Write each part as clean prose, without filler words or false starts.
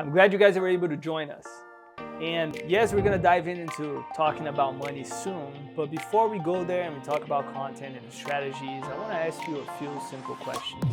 I'm glad you guys were able to join us. And yes, we're gonna dive into talking about money soon, but before we go there and we talk about content and strategies, I wanna ask you a few simple questions.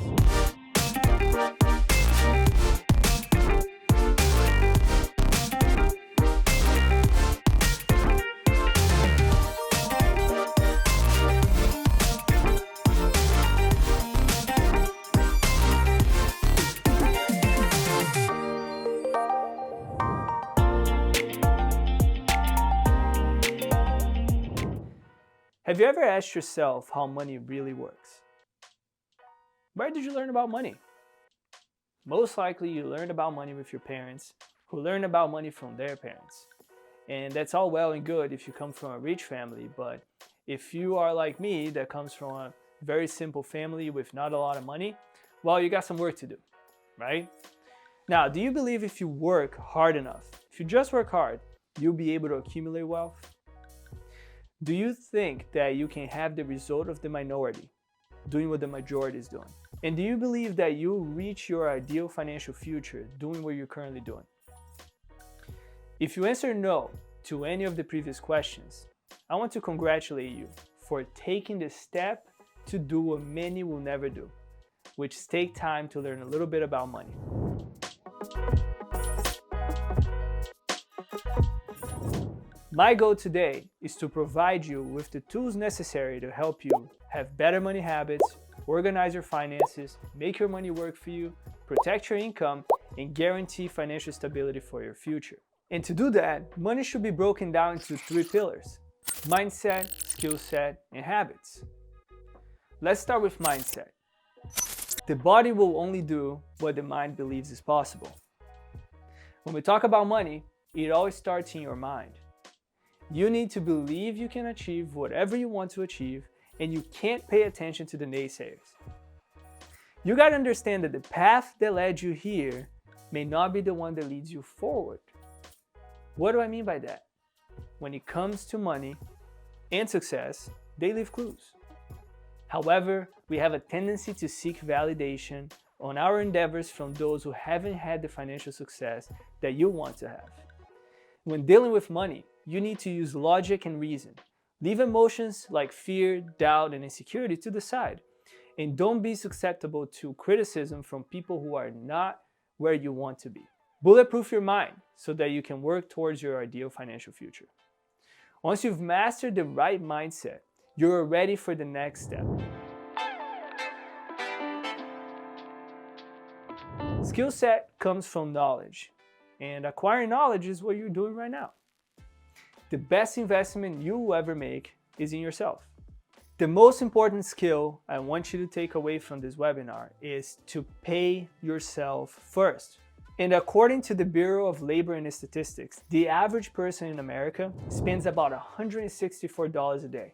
Have you ever asked yourself how money really works? Where did you learn about money? Most likely you learned about money with your parents, who learned about money from their parents. And that's all well and good if you come from a rich family, but if you are like me that comes from a very simple family with not a lot of money, well, you got some work to do, right? Now, do you believe if you work hard enough, if you just work hard, you'll be able to accumulate wealth? Do you think that you can have the result of the minority, doing what the majority is doing? And do you believe that you'll reach your ideal financial future doing what you're currently doing? If you answer no to any of the previous questions, I want to congratulate you for taking the step to do what many will never do, which is take time to learn a little bit about money. My goal today is to provide you with the tools necessary to help you have better money habits, organize your finances, make your money work for you, protect your income, and guarantee financial stability for your future. And to do that, money should be broken down into 3 pillars: mindset, skill set, and habits. Let's start with mindset. The body will only do what the mind believes is possible. When we talk about money, it always starts in your mind. You need to believe you can achieve whatever you want to achieve, and you can't pay attention to the naysayers. You gotta understand that the path that led you here may not be the one that leads you forward. What do I mean by that? When it comes to money and success, they leave clues. However, we have a tendency to seek validation on our endeavors from those who haven't had the financial success that you want to have. When dealing with money, you need to use logic and reason. Leave emotions like fear, doubt, and insecurity to the side. And don't be susceptible to criticism from people who are not where you want to be. Bulletproof your mind so that you can work towards your ideal financial future. Once you've mastered the right mindset, you're ready for the next step. Skill set comes from knowledge, and acquiring knowledge is what you're doing right now. The best investment you will ever make is in yourself. The most important skill I want you to take away from this webinar is to pay yourself first. And according to the Bureau of Labor and Statistics, the average person in America spends about $164 a day.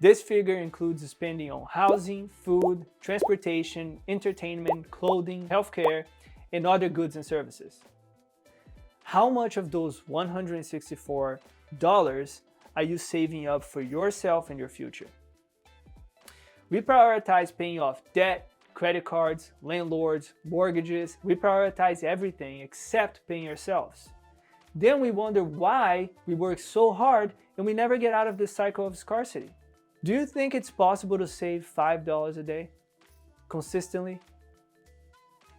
This figure includes spending on housing, food, transportation, entertainment, clothing, healthcare, and other goods and services. How much of those $164 are you saving up for yourself and your future? We prioritize paying off debt, credit cards, landlords, mortgages. We prioritize everything except paying ourselves. Then we wonder why we work so hard and we never get out of this cycle of scarcity. Do you think it's possible to save $5 a day consistently?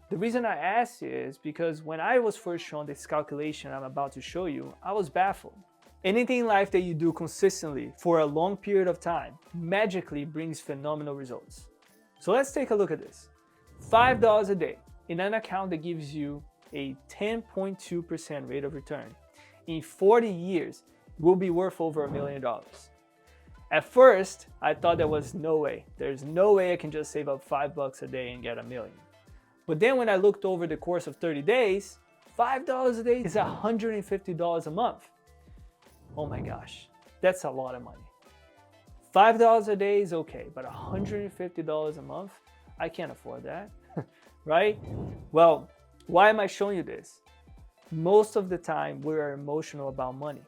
The reason I ask is because when I was first shown this calculation I'm about to show you, I was baffled. Anything in life that you do consistently for a long period of time magically brings phenomenal results. So let's take a look at this. $5 a day in an account that gives you a 10.2% rate of return. In 40 years, will be worth over $1 million. At first, I thought there was no way. There's no way I can just save up $5 a day and get $1 million. But then when I looked over the course of 30 days, $5 a day is $150 a month. Oh my gosh, that's a lot of money. $5 a day is okay, but $150 a month? I can't afford that, right? Well, why am I showing you this? Most of the time, we are emotional about money.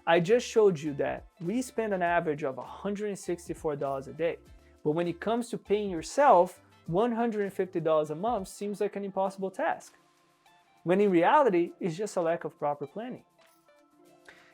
I just showed you that we spend an average of $164 a day. But when it comes to paying yourself, $150 a month seems like an impossible task. when in reality, it's just a lack of proper planning.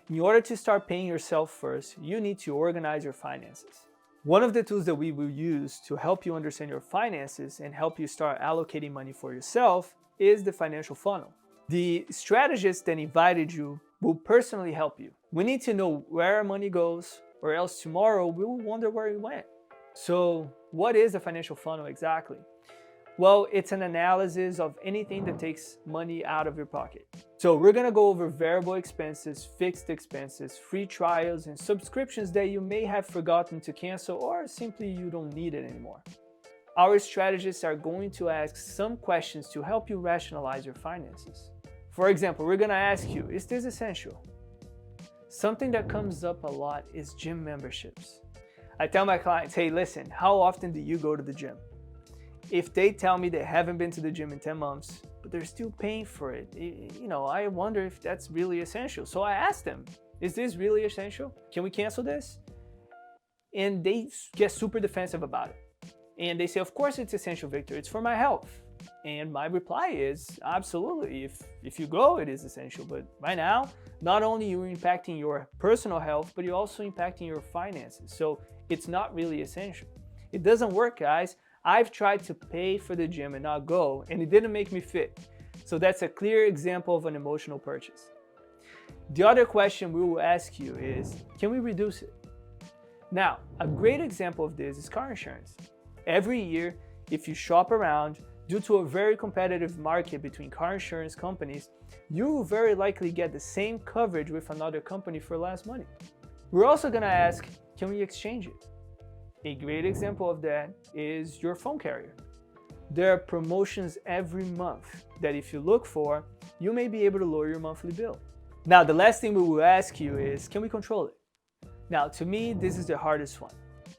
In order to start paying yourself first, you need to organize your finances. One of the tools that we will use to help you understand your finances and help you start allocating money for yourself is the financial funnel. The strategist that invited you will personally help you. We need to know where our money goes, or else tomorrow we will wonder where it went. So, what is the financial funnel exactly? Well, it's an analysis of anything that takes money out of your pocket. So we're gonna go over variable expenses, fixed expenses, free trials, and subscriptions that you may have forgotten to cancel or simply you don't need it anymore. Our strategists are going to ask some questions to help you rationalize your finances. For example, we're gonna ask you, is this essential? Something that comes up a lot is gym memberships. I tell my clients, hey, listen, how often do you go to the gym? If they tell me they haven't been to the gym in 10 months, but they're still paying for it, I wonder if that's really essential. So I ask them, is this really essential? Can we cancel this? And they get super defensive about it. And they say, of course it's essential, Victor, it's for my health. And my reply is, absolutely, if you go, it is essential. But right now, not only you're impacting your personal health, but you're also impacting your finances. So it's not really essential. It doesn't work, guys. I've tried to pay for the gym and not go, and it didn't make me fit. So that's a clear example of an emotional purchase. The other question we will ask you is, can we reduce it? Now, a great example of this is car insurance. Every year, if you shop around, due to a very competitive market between car insurance companies, you will very likely get the same coverage with another company for less money. We're also gonna ask, can we exchange it? A great example of that is your phone carrier. There are promotions every month that if you look for, you may be able to lower your monthly bill. Now, the last thing we will ask you is, can we control it? Now, to me, this is the hardest one.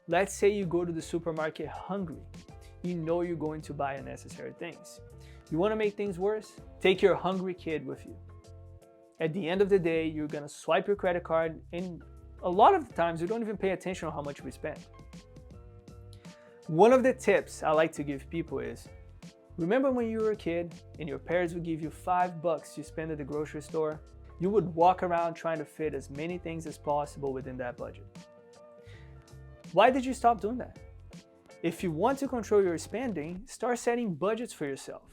Let's say you go to the supermarket hungry. You know you're going to buy unnecessary things. You want to make things worse? Take your hungry kid with you. At the end of the day, you're going to swipe your credit card, and a lot of the times you don't even pay attention on how much we spend. One of the tips I like to give people is, remember when you were a kid and your parents would give you $5 to spend at the grocery store? You would walk around trying to fit as many things as possible within that budget. Why did you stop doing that? If you want to control your spending, start setting budgets for yourself.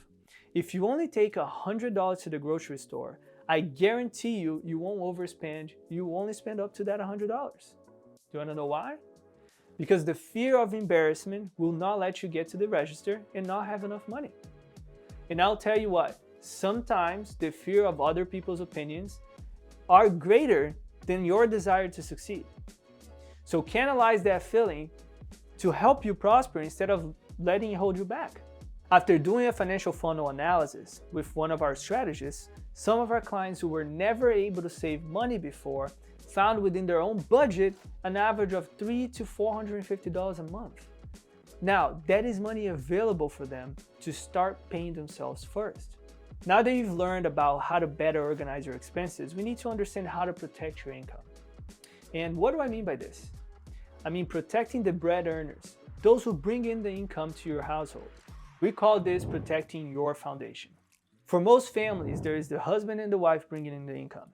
If you only take $100 to the grocery store, I guarantee you, you won't overspend. You will only spend up to that $100. Do you want to know why? Because the fear of embarrassment will not let you get to the register and not have enough money. And I'll tell you what, sometimes the fear of other people's opinions are greater than your desire to succeed. So canalize that feeling to help you prosper instead of letting it hold you back. After doing a financial funnel analysis with one of our strategists, some of our clients who were never able to save money before found within their own budget an average of $300 to $450 a month. Now, that is money available for them to start paying themselves first. Now that you've learned about how to better organize your expenses, we need to understand how to protect your income. And what do I mean by this? I mean protecting the bread earners, those who bring in the income to your household. We call this protecting your foundation. For most families, there is the husband and the wife bringing in the income.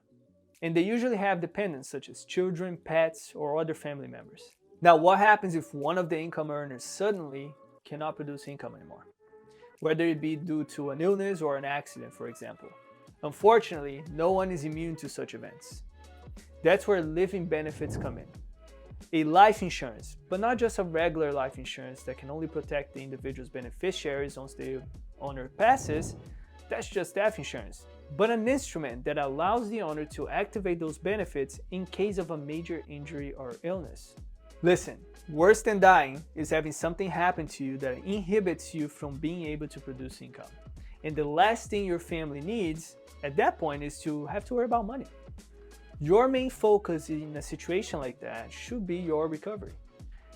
And they usually have dependents such as children, pets, or other family members. Now, what happens if one of the income earners suddenly cannot produce income anymore? Whether it be due to an illness or an accident, for example. Unfortunately, no one is immune to such events. That's where living benefits come in. A life insurance, but not just a regular life insurance that can only protect the individual's beneficiaries once the owner passes, that's just death insurance. But an instrument that allows the owner to activate those benefits in case of a major injury or illness. Listen, worse than dying is having something happen to you that inhibits you from being able to produce income. And the last thing your family needs at that point is to have to worry about money. Your main focus in a situation like that should be your recovery.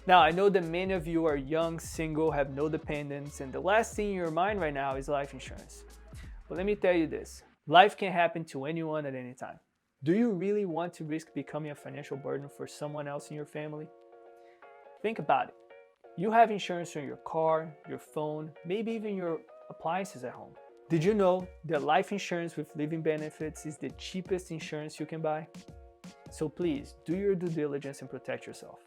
Now, I know that many of you are young, single, have no dependents, and the last thing in your mind right now is life insurance. But let me tell you this. Life can happen to anyone at any time. Do you really want to risk becoming a financial burden for someone else in your family? Think about it. You have insurance on your car, your phone, maybe even your appliances at home. Did you know that life insurance with living benefits is the cheapest insurance you can buy? So please, do your due diligence and protect yourself.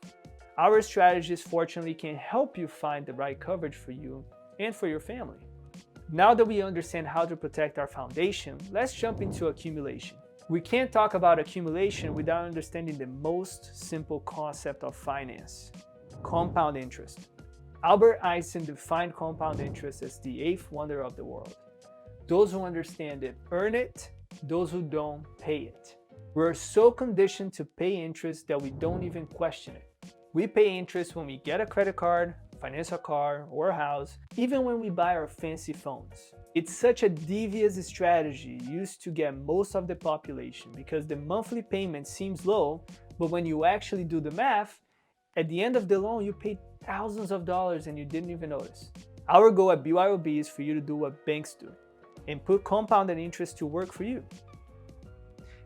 Our strategists fortunately can help you find the right coverage for you and for your family. Now that we understand how to protect our foundation, let's jump into accumulation. We can't talk about accumulation without understanding the most simple concept of finance: compound interest. Albert Einstein defined compound interest as the eighth wonder of the world. Those who understand it earn it, those who don't pay it. We're so conditioned to pay interest that we don't even question it. We pay interest when we get a credit card, finance a car or a house, even when we buy our fancy phones. It's such a devious strategy used to get most of the population because the monthly payment seems low, but when you actually do the math, at the end of the loan you paid thousands of dollars and you didn't even notice. Our goal at BYOB is for you to do what banks do and put compounded interest to work for you.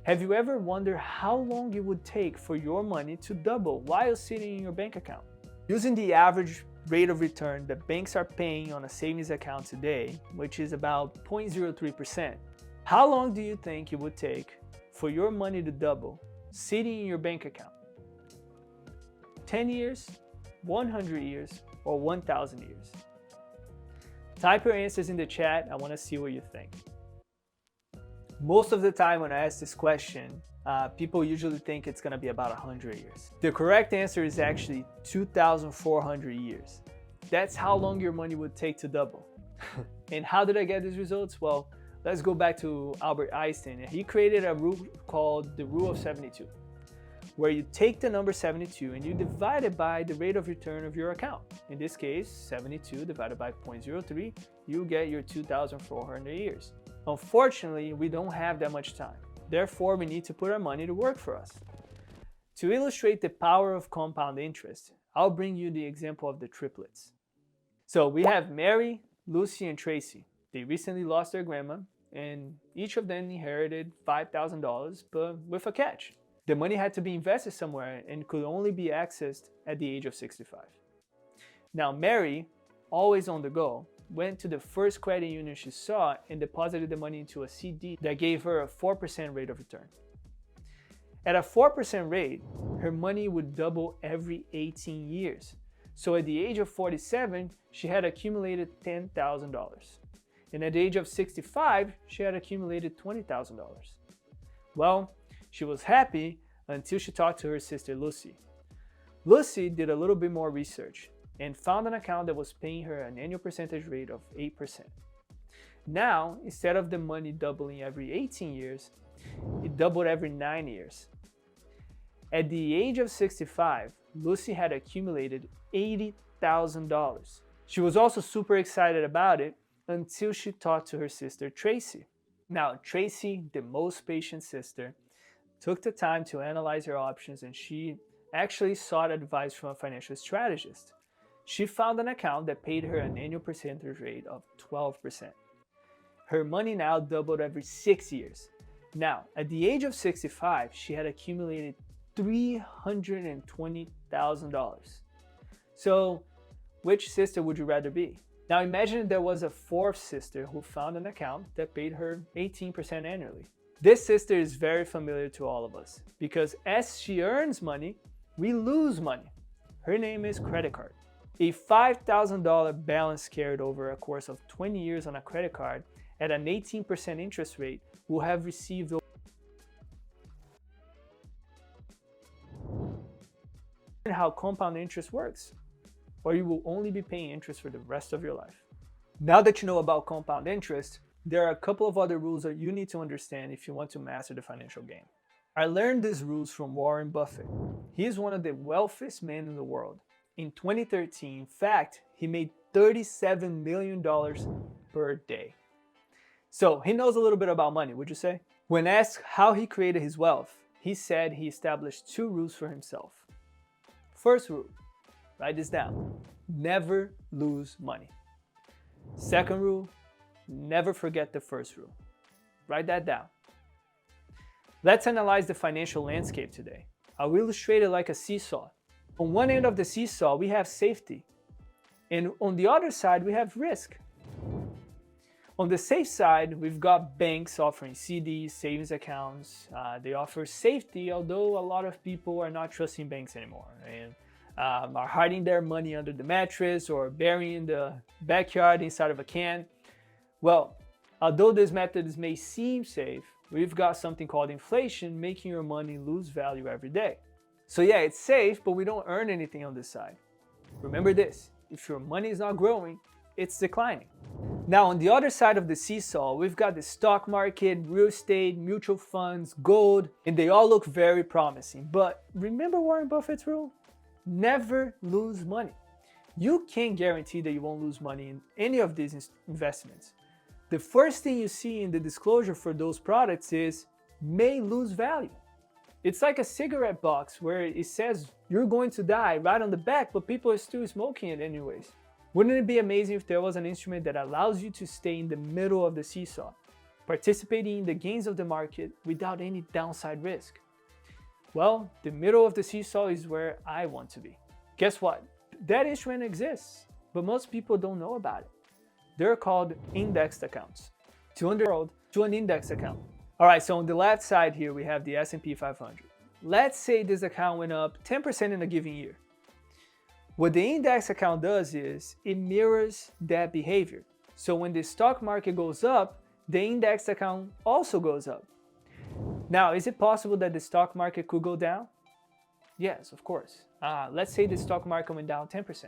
Have you ever wondered how long it would take for your money to double while sitting in your bank account? Using the average rate of return that banks are paying on a savings account today, which is about 0.03%, how long do you think it would take for your money to double sitting in your bank account? 10 years, 100 years, or 1,000 years? Type your answers in the chat. I want to see what you think. Most of the time when I ask this question, people usually think it's going to be about 100 years. The correct answer is actually 2,400 years. That's how long your money would take to double. And how did I get these results? Well, let's go back to Albert Einstein. He created a rule called the rule of 72, where you take the number 72 and you divide it by the rate of return of your account. In this case, 72 divided by 0.03, you get your 2,400 years. Unfortunately, we don't have that much time. Therefore, we need to put our money to work for us. To illustrate the power of compound interest, I'll bring you the example of the triplets. So we have Mary, Lucy, and Tracy. They recently lost their grandma, and each of them inherited $5,000, but with a catch. The money had to be invested somewhere and could only be accessed at the age of 65. Now Mary, always on the go, went to the first credit union she saw and deposited the money into a CD that gave her a 4% rate of return. At a 4% rate, her money would double every 18 years. So at the age of 47, she had accumulated $10,000. And at the age of 65, she had accumulated $20,000. Well, she was happy until she talked to her sister Lucy. Lucy did a little bit more research and found an account that was paying her an annual percentage rate of 8%. Now, instead of the money doubling every 18 years, it doubled every 9 years. At the age of 65, Lucy had accumulated $80,000. She was also super excited about it until she talked to her sister Tracy. Now, Tracy, the most patient sister, took the time to analyze her options and she actually sought advice from a financial strategist. She found an account that paid her an annual percentage rate of 12%. Her money now doubled every 6 years. Now, at the age of 65, she had accumulated $320,000. So, which sister would you rather be? Now imagine there was a fourth sister who found an account that paid her 18% annually. This sister is very familiar to all of us because as she earns money, we lose money. Her name is credit card. A $5,000 balance carried over a course of 20 years on a credit card at an 18% interest rate will have received how compound interest works, or you will only be paying interest for the rest of your life. Now that you know about compound interest, there are a couple of other rules that you need to understand if you want to master the financial game. I learned these rules from Warren Buffett. He is one of the wealthiest men in the world. In 2013, in fact, he made $37 million per day. So he knows a little bit about money, would you say? When asked how he created his wealth, he said he established 2 rules for himself. First rule, write this down: never lose money. Second rule, never forget the first rule. Write that down. Let's analyze the financial landscape today. I will illustrate it like a seesaw. On one end of the seesaw, we have safety, and on the other side, we have risk. On the safe side, we've got banks offering CDs, savings accounts. They offer safety, although a lot of people are not trusting banks anymore and are hiding their money under the mattress or burying the backyard inside of a can. Well, although these methods may seem safe, we've got something called inflation making your money lose value every day. So yeah, it's safe, but we don't earn anything on this side. Remember this, if your money is not growing, it's declining. Now, on the other side of the seesaw, we've got the stock market, real estate, mutual funds, gold, and they all look very promising. But remember Warren Buffett's rule? Never lose money. You can't guarantee that you won't lose money in any of these investments. The first thing you see in the disclosure for those products is may lose value. It's like a cigarette box where it says you're going to die right on the back, but people are still smoking it anyways. Wouldn't it be amazing if there was an instrument that allows you to stay in the middle of the seesaw, participating in the gains of the market without any downside risk? Well, the middle of the seesaw is where I want to be. Guess what? That instrument exists, but most people don't know about it. They're called indexed accounts. To an index account. All right, so on the left side here, we have the S&P 500. Let's say this account went up 10% in a given year. What the index account does is it mirrors that behavior. So when the stock market goes up, the index account also goes up. Now, is it possible that the stock market could go down? Yes, of course. Let's say the stock market went down 10%.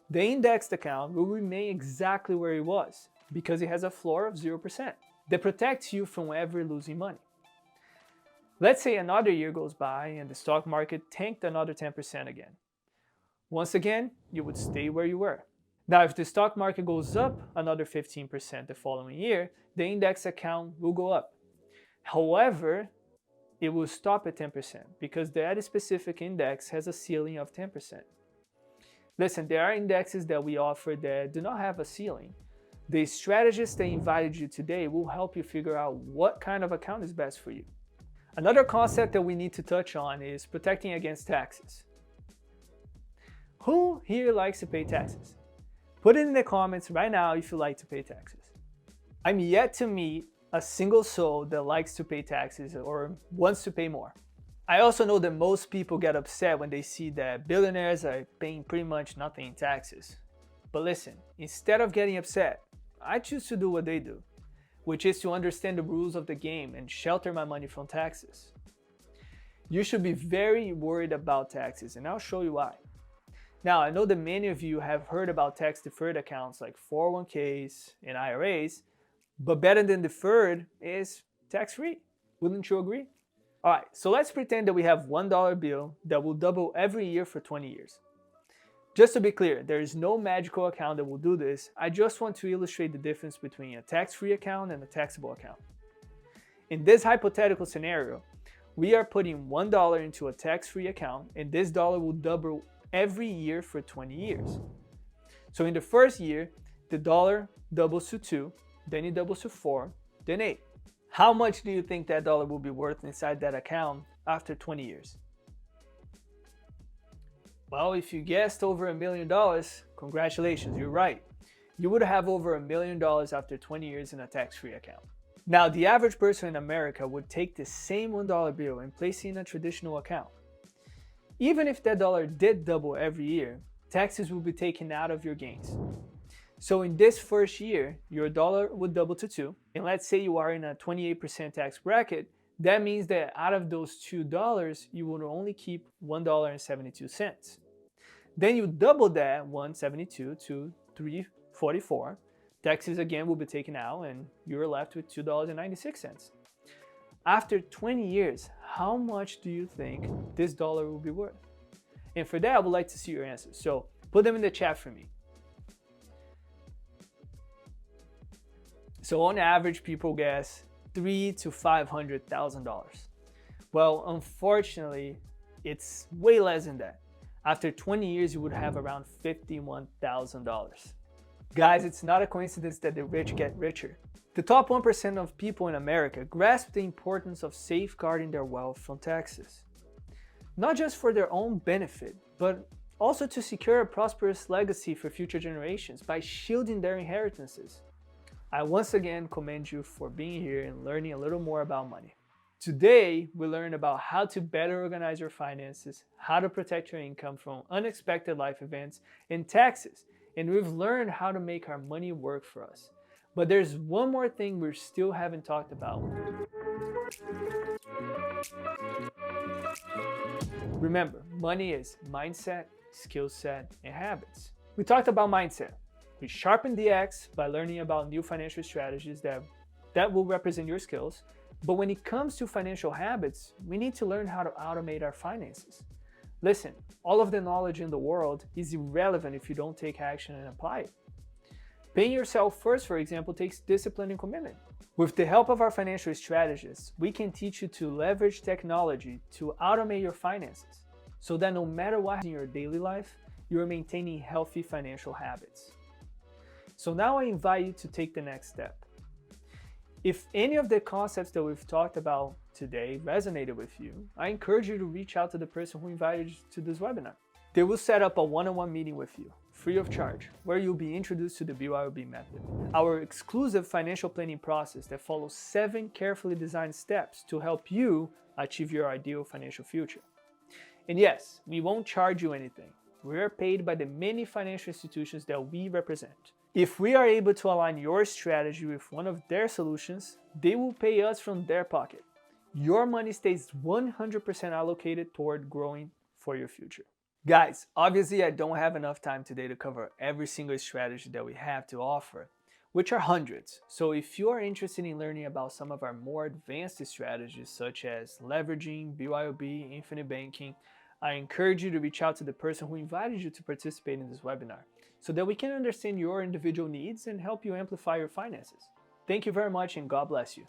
The indexed account will remain exactly where it was because it has a floor of 0% that protects you from ever losing money. Let's say another year goes by and the stock market tanked another 10% again. Once again, you would stay where you were. Now, if the stock market goes up another 15% the following year, the index account will go up. However, it will stop at 10% because that specific index has a ceiling of 10%. Listen, there are indexes that we offer that do not have a ceiling. The strategist that invited you today will help you figure out what kind of account is best for you. Another concept that we need to touch on is protecting against taxes. Who here likes to pay taxes? Put it in the comments right now if you like to pay taxes. I'm yet to meet a single soul that likes to pay taxes or wants to pay more. I also know that most people get upset when they see that billionaires are paying pretty much nothing in taxes. But listen, instead of getting upset, I choose to do what they do, which is to understand the rules of the game and shelter my money from taxes. You should be very worried about taxes, and I'll show you why. Now, I know that many of you have heard about tax-deferred accounts like 401ks and IRAs, but better than deferred is tax-free. Wouldn't you agree? All right, so let's pretend that we have $1 bill that will double every year for 20 years. Just to be clear, there is no magical account that will do this. I just want to illustrate the difference between a tax-free account and a taxable account. In this hypothetical scenario, we are putting $1 into a tax-free account, and this dollar will double every year for 20 years. So in the first year, the dollar doubles to 2, then it doubles to 4, then 8. How much do you think that dollar will be worth inside that account after 20 years? Well, if you guessed over $1 million, congratulations, you're right. You would have over $1 million after 20 years in a tax-free account. Now, the average person in America would take the same $1 bill and place it in a traditional account. Even if that dollar did double every year, taxes will be taken out of your gains. So in this first year, your dollar would double to 2, and let's say you are in a 28% tax bracket, that means that out of those $2, you would only keep $1.72. Then you double that $1.72 to $3.44. Taxes again will be taken out and you're left with $2.96. After 20 years, how much do you think this dollar will be worth? And for that, I would like to see your answers. So put them in the chat for me. So on average, people guess $300,000 to $500,000. Well, unfortunately, it's way less than that. After 20 years, you would have around $51,000. Guys, it's not a coincidence that the rich get richer. The top 1% of people in America grasp the importance of safeguarding their wealth from taxes. Not just for their own benefit, but also to secure a prosperous legacy for future generations by shielding their inheritances. I once again commend you for being here and learning a little more about money. Today, we learned about how to better organize your finances, how to protect your income from unexpected life events, and taxes. And we've learned how to make our money work for us. But there's one more thing we still haven't talked about. Remember, money is mindset, skill set, and habits. We talked about mindset. We sharpened the axe by learning about new financial strategies that will represent your skills. But when it comes to financial habits, we need to learn how to automate our finances. Listen, all of the knowledge in the world is irrelevant if you don't take action and apply it. Paying yourself first, for example, takes discipline and commitment. With the help of our financial strategists, we can teach you to leverage technology to automate your finances so that no matter what in your daily life, you are maintaining healthy financial habits. So now I invite you to take the next step. If any of the concepts that we've talked about today resonated with you, I encourage you to reach out to the person who invited you to this webinar. They will set up a one-on-one meeting with you, free of charge, where you'll be introduced to the BYOB method, our exclusive financial planning process that follows 7 carefully designed steps to help you achieve your ideal financial future. And yes, we won't charge you anything. We are paid by the many financial institutions that we represent. If we are able to align your strategy with one of their solutions, they will pay us from their pocket. Your money stays 100% allocated toward growing for your future. Guys, obviously I don't have enough time today to cover every single strategy that we have to offer, which are hundreds. So if you are interested in learning about some of our more advanced strategies such as leveraging, BYOB, infinite banking, I encourage you to reach out to the person who invited you to participate in this webinar so that we can understand your individual needs and help you amplify your finances. Thank you very much and God bless you.